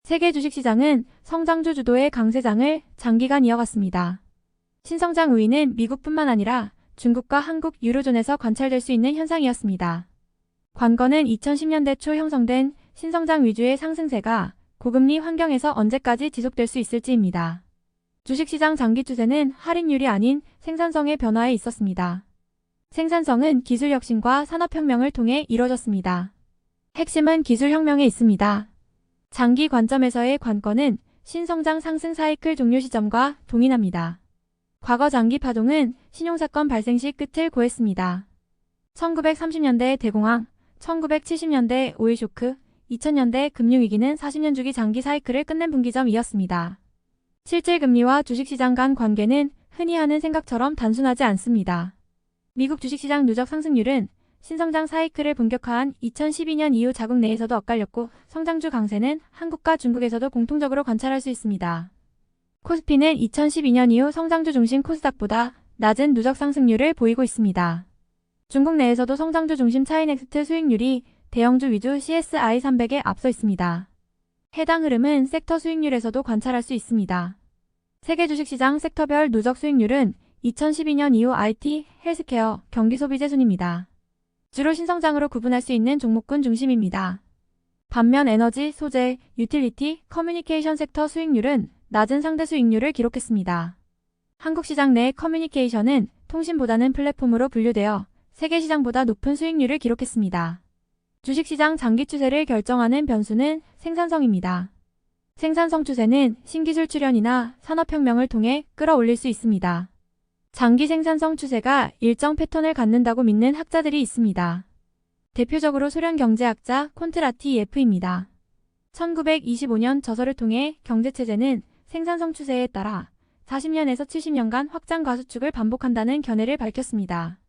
세계 주식시장은 성장주 주도의 강세장을 장기간 이어갔습니다. 신성장 우위는 미국뿐만 아니라 중국과 한국, 유로존에서 관찰될 수 있는 현상이었습니다. 관건은 2010년대 초 형성된 신성장 위주의 상승세가 고금리 환경에서 언제까지 지속될 수 있을지입니다. 주식시장 장기 추세는 할인율이 아닌 생산성의 변화에 있었습니다. 생산성은 기술 혁신과 산업혁명을 통해 이뤄졌습니다. 핵심은 기술혁명에 있습니다. 장기 관점에서의 관건은 신성장 상승 사이클 종료 시점과 동일합니다. 과거 장기 파동은 신용사건 발생 시 끝을 고했습니다. 1930년대 대공황, 1970년대 오일 쇼크, 2000년대 금융위기는 40년 주기 장기 사이클을 끝낸 분기점이었습니다. 실질 금리와 주식시장 간 관계는 흔히 하는 생각처럼 단순하지 않습니다. 미국 주식시장 누적 상승률은 신성장 사이클을 본격화한 2012년 이후 자국 내에서도 엇갈렸고 성장주 강세는 한국과 중국에서도 공통적으로 관찰할 수 있습니다. 코스피는 2012년 이후 성장주 중심 코스닥보다 낮은 누적 상승률을 보이고 있습니다. 중국 내에서도 성장주 중심 차이넥스트 수익률이 대형주 위주 CSI 300에 앞서 있습니다. 해당 흐름은 섹터 수익률에서도 관찰할 수 있습니다. 세계 주식시장 섹터별 누적 수익률은 2012년 이후 IT, 헬스케어, 경기소비재 순입니다. 주로 신성장으로 구분할 수 있는 종목군 중심입니다. 반면 에너지, 소재, 유틸리티, 커뮤니케이션 섹터 수익률은 낮은 상대 수익률을 기록했습니다. 한국 시장 내 커뮤니케이션은 통신보다는 플랫폼으로 분류되어 세계 시장보다 높은 수익률을 기록했습니다. 주식시장 장기 추세를 결정하는 변수는 생산성입니다. 생산성 추세는 신기술 출현이나 산업혁명을 통해 끌어올릴 수 있습니다. 장기 생산성 추세가 일정 패턴을 갖는다고 믿는 학자들이 있습니다. 대표적으로 소련 경제학자 콘트라티예프입니다. 1925년 저서를 통해 경제체제는 생산성 추세에 따라 40년에서 70년간 확장 과수축을 반복한다는 견해를 밝혔습니다.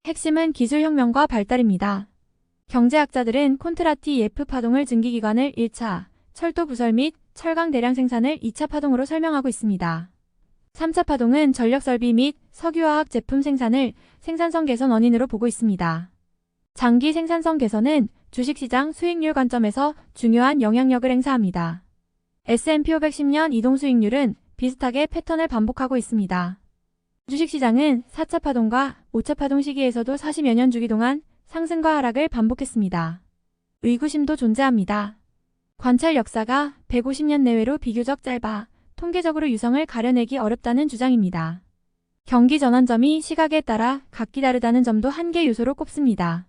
핵심은 기술혁명과 발달입니다. 경제학자들은 콘트라티예프 파동을 증기기관을 1차, 철도 부설 및 철강 대량 생산을 2차 파동으로 설명하고 있습니다. 3차 파동은 전력설비 및 석유화학 제품 생산을 생산성 개선 원인으로 보고 있습니다. 장기 생산성 개선은 주식시장 수익률 관점에서 중요한 영향력을 행사합니다. S&P 510년 이동 수익률은 비슷하게 패턴을 반복하고 있습니다. 주식시장은 4차 파동과 5차 파동 시기에서도 40여 년 주기 동안 상승과 하락을 반복했습니다. 의구심도 존재합니다. 관찰 역사가 150년 내외로 비교적 짧아 통계적으로 유성을 가려내기 어렵다는 주장입니다. 경기 전환점이 시각에 따라 각기 다르다는 점도 한계 요소로 꼽습니다.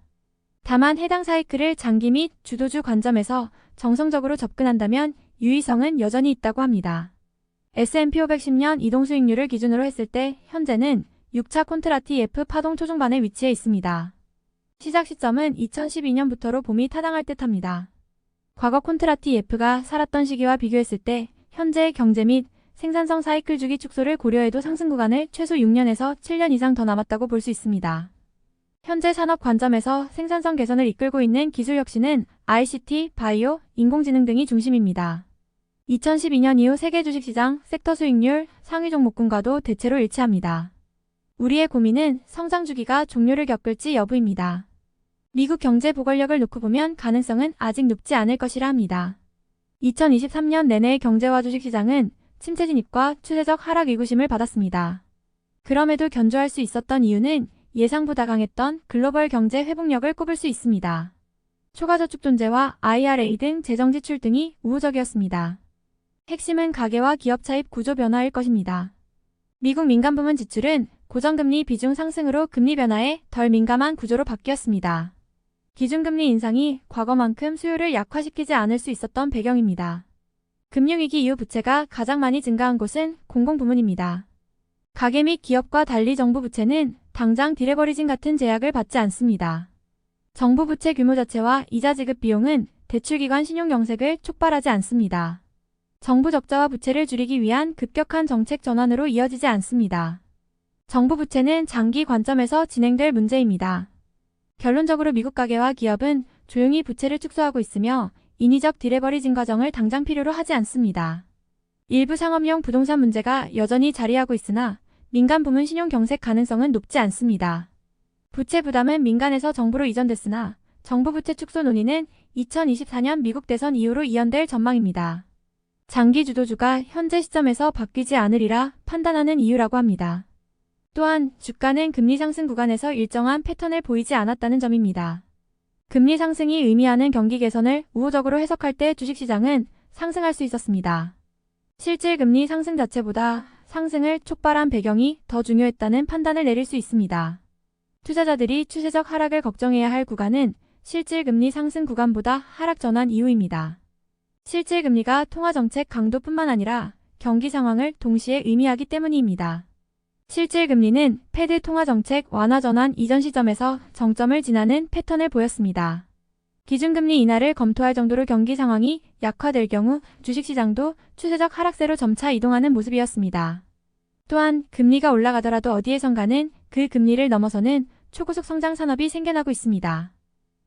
다만 해당 사이클을 장기 및 주도주 관점에서 정성적으로 접근한다면 유의성은 여전히 있다고 합니다. S&P 510년 이동 수익률을 기준으로 했을 때 현재는 6차 콘트라티예프 파동 초중반에 위치해 있습니다. 시작 시점은 2012년부터로 봄이 타당할 듯합니다. 과거 콘트라티예프가 살았던 시기와 비교했을 때 현재 경제 및 생산성 사이클 주기 축소를 고려해도 상승 구간을 최소 6년에서 7년 이상 더 남았다고 볼 수 있습니다. 현재 산업 관점에서 생산성 개선을 이끌고 있는 기술 혁신은 ICT, 바이오, 인공지능 등이 중심입니다. 2012년 이후 세계 주식시장 섹터 수익률 상위 종목군과도 대체로 일치합니다. 우리의 고민은 성장 주기가 종료를 겪을지 여부입니다. 미국 경제 보궐력을 놓고 보면 가능성은 아직 높지 않을 것이라 합니다. 2023년 내내 경제와 주식시장은 침체 진입과 추세적 하락 의구심을 받았습니다. 그럼에도 견조할 수 있었던 이유는 예상보다 강했던 글로벌 경제 회복력을 꼽을 수 있습니다. 초과저축 존재와 IRA 등 재정 지출 등이 우호적이었습니다. 핵심은 가계와 기업 차입 구조 변화일 것입니다. 미국 민간부문 지출은 고정금리 비중 상승으로 금리 변화에 덜 민감한 구조로 바뀌었습니다. 기준금리 인상이 과거만큼 수요를 약화시키지 않을 수 있었던 배경입니다. 금융위기 이후 부채가 가장 많이 증가한 곳은 공공부문입니다. 가계 및 기업과 달리 정부 부채는 당장 디레버리징 같은 제약을 받지 않습니다. 정부 부채 규모 자체와 이자 지급 비용은 대출기관 신용경색을 촉발하지 않습니다. 정부 적자와 부채를 줄이기 위한 급격한 정책 전환으로 이어지지 않습니다. 정부 부채는 장기 관점에서 진행될 문제입니다. 결론적으로 미국 가계와 기업은 조용히 부채를 축소하고 있으며 인위적 디레버리징 과정을 당장 필요로 하지 않습니다. 일부 상업용 부동산 문제가 여전히 자리하고 있으나 민간 부문 신용 경색 가능성은 높지 않습니다. 부채 부담은 민간에서 정부로 이전됐으나 정부 부채 축소 논의는 2024년 미국 대선 이후로 이연될 전망입니다. 장기 주도주가 현재 시점에서 바뀌지 않으리라 판단하는 이유라고 합니다. 또한 주가는 금리 상승 구간에서 일정한 패턴을 보이지 않았다는 점입니다. 금리 상승이 의미하는 경기 개선을 우호적으로 해석할 때 주식시장은 상승할 수 있었습니다. 실질 금리 상승 자체보다 상승을 촉발한 배경이 더 중요했다는 판단을 내릴 수 있습니다. 투자자들이 추세적 하락을 걱정해야 할 구간은 실질 금리 상승 구간보다 하락 전환 이후입니다. 실질 금리가 통화정책 강도뿐만 아니라 경기 상황을 동시에 의미하기 때문입니다. 실질 금리는 패드 통화정책 완화 전환 이전 시점에서 정점을 지나는 패턴을 보였습니다. 기준금리 인하를 검토할 정도로 경기 상황이 약화될 경우 주식시장도 추세적 하락세로 점차 이동하는 모습이었습니다. 또한 금리가 올라가더라도 어디에선가는 그 금리를 넘어서는 초고속 성장 산업이 생겨나고 있습니다.